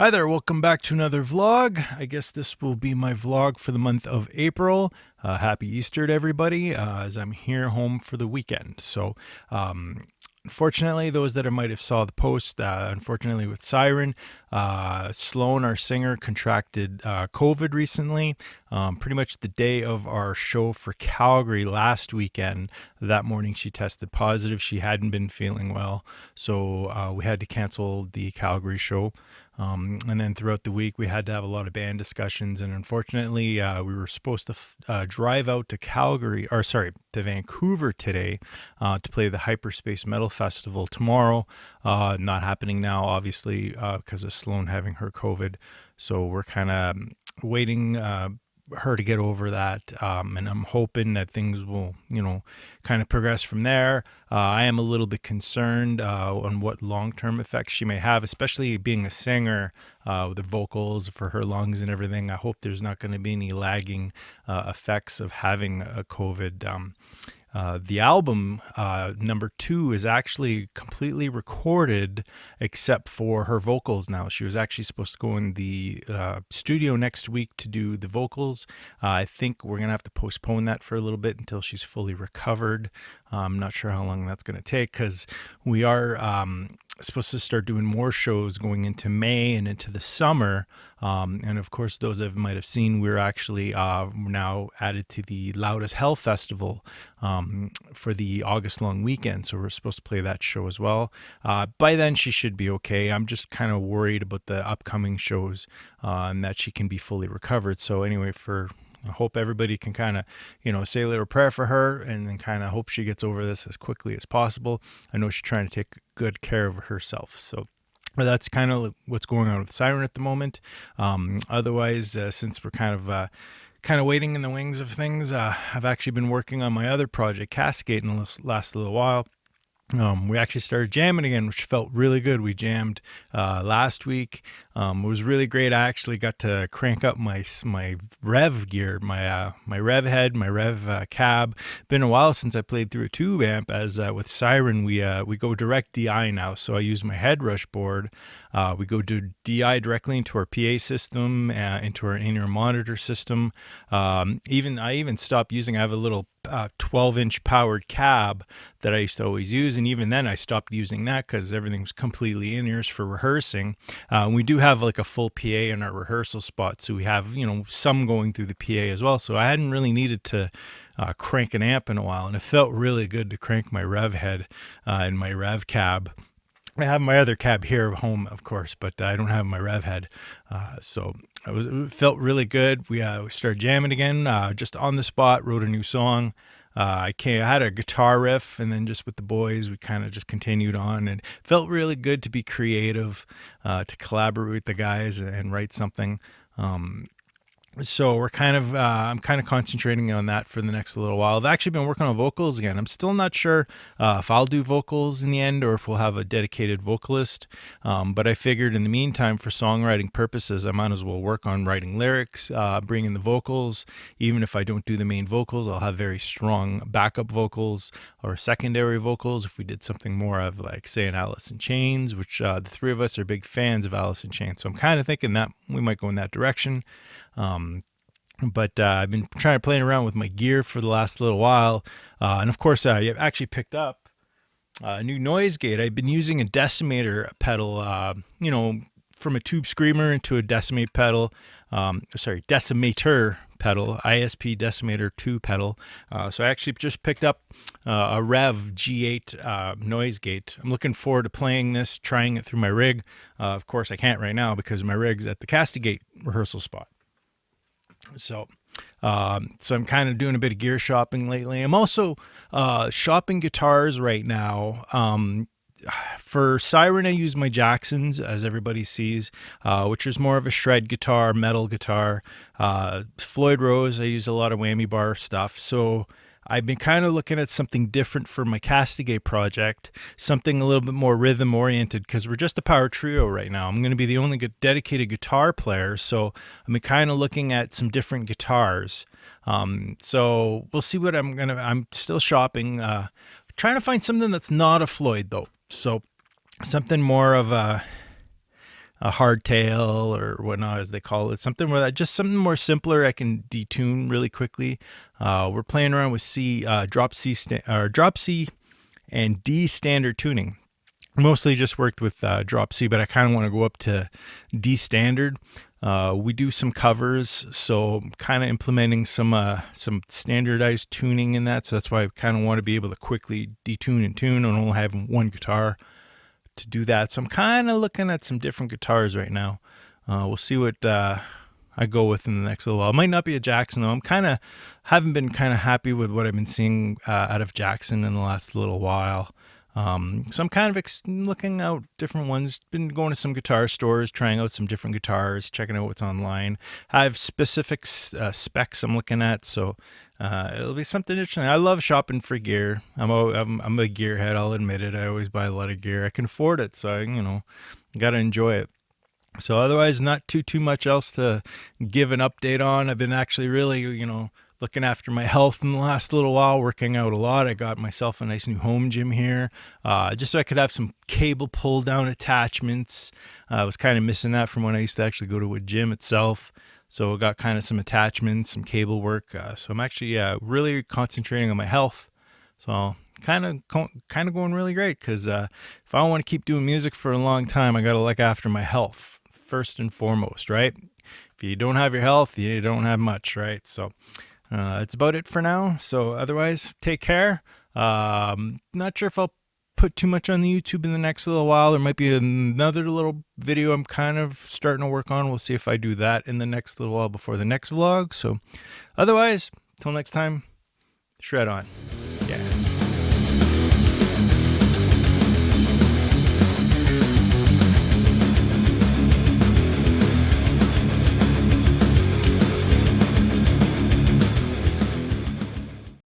Hi there, welcome back to another vlog. I guess this will be my vlog for the month of April. Happy Easter to everybody, as I'm here home for the weekend. Unfortunately, those that might have saw the post, unfortunately with Siren, Sloan, our singer, contracted COVID recently. Pretty much the day of our show for Calgary last weekend, that morning she tested positive. She hadn't been feeling well, so we had to cancel the Calgary show. And then throughout the week, we had to have a lot of band discussions. And unfortunately, we were supposed to drive out to to Vancouver today to play the Hyperspace Metal Festival tomorrow. Not happening now, obviously, because of Sloan having her COVID. So we're kind of waiting her to get over that, and I'm hoping that things will, kind of progress from there. I am a little bit concerned on what long-term effects she may have, especially being a singer with the vocals for her lungs and everything. I hope there's not going to be any lagging effects of having a COVID. The album, number 2, is actually completely recorded except for her vocals now. She was actually supposed to go in the studio next week to do the vocals. I think we're going to have to postpone that for a little bit until she's fully recovered. I'm not sure how long that's going to take because we are supposed to start doing more shows going into May and into the summer. And of course, those that might have seen, we're actually now added to the Loud as Hell Festival for the August long weekend. So we're supposed to play that show as well. By then, she should be okay. I'm just kind of worried about the upcoming shows and that she can be fully recovered. So anyway, I hope everybody can kind of, say a little prayer for her and then kind of hope she gets over this as quickly as possible. I know she's trying to take good care of herself. So that's kind of what's going on with Siren at the moment. Otherwise, since we're kind of waiting in the wings of things, I've actually been working on my other project, Cascade, in the last little while. We actually started jamming again, which felt really good. We jammed last week. It was really great. I actually got to crank up my Revv gear, my Revv head, my Revv cab. Been a while since I played through a tube amp. As with Siren, we go direct DI now. So I use my head rush board. We go to DI directly into our PA system, into our in-ear monitor system. I even stopped using. I have a little 12-inch powered cab that I used to always use, and even then I stopped using that because everything's completely in-ears for rehearsing. We do have like a full PA in our rehearsal spot, so we have some going through the PA as well. So I hadn't really needed to crank an amp in a while, and it felt really good to crank my Revv head and my Revv cab. I have my other cab here at home, of course, but I don't have my Revv head. So it felt really good. We started jamming again, just on the spot, wrote a new song. I had a guitar riff, and then just with the boys, we kind of just continued on, and it felt really good to be creative, to collaborate with the guys and write something. So I'm kind of concentrating on that for the next little while. I've actually been working on vocals again. I'm still not sure if I'll do vocals in the end or if we'll have a dedicated vocalist. But I figured in the meantime, for songwriting purposes, I might as well work on writing lyrics, bring in the vocals. Even if I don't do the main vocals, I'll have very strong backup vocals or secondary vocals. If we did something more of like, say, an Alice in Chains, which the three of us are big fans of Alice in Chains. So I'm kind of thinking that we might go in that direction. But I've been trying to play around with my gear for the last little while. And of course, I actually picked up a new noise gate. I've been using a decimator pedal, from a tube screamer into a decimator pedal, ISP decimator 2 pedal. So I actually just picked up a Revv G8 noise gate. I'm looking forward to playing this, trying it through my rig. Of course, I can't right now because my rig's at the Castigate rehearsal spot. So I'm kind of doing a bit of gear shopping lately. I'm also shopping guitars right now. For Siren, I use my Jacksons, as everybody sees, which is more of a shred guitar, metal guitar. Floyd Rose, I use a lot of whammy bar stuff. So I've been kind of looking at something different for my Castigate project, something a little bit more rhythm oriented, because we're just a power trio right now. I'm going to be the only dedicated guitar player, so I'm kind of looking at some different guitars. So we'll see what I'm still shopping, trying to find something that's not a Floyd though. So something more of a a hardtail or whatnot, as they call it. Something where just something more simpler I can detune really quickly. We're playing around with drop C and D standard tuning. Mostly just worked with drop C, but I kind of want to go up to D standard. We do some covers, so kind of implementing some standardized tuning in that. So that's why I kind of want to be able to quickly detune and tune and only having one guitar to do that. So I'm kind of looking at some different guitars right now. We'll see what I go with in the next little while. It might not be a Jackson though. Haven't been kind of happy with what I've been seeing out of Jackson in the last little while. So I'm kind of looking out different ones. Been going to some guitar stores, trying out some different guitars, checking out what's online. I have specific specs I'm looking at, so it'll be something interesting. I love shopping for gear. I'm a gearhead. I'll admit it. I always buy a lot of gear. I can afford it, so I gotta enjoy it. So otherwise, not too much else to give an update on. I've been actually really, looking after my health in the last little while, working out a lot. I got myself a nice new home gym here, just so I could have some cable pull down attachments. I was kind of missing that from when I used to actually go to a gym itself. So I got kind of some attachments, some cable work. So I'm actually, really concentrating on my health. So kind of going really great, because if I want to keep doing music for a long time, I got to look after my health first and foremost, right? If you don't have your health, you don't have much, right? So it's about it for now. So otherwise, take care. Not sure if I'll put too much on the YouTube in the next little while. There might be another little video I'm kind of starting to work on. We'll see if I do that in the next little while before the next vlog. So otherwise, till next time, shred on.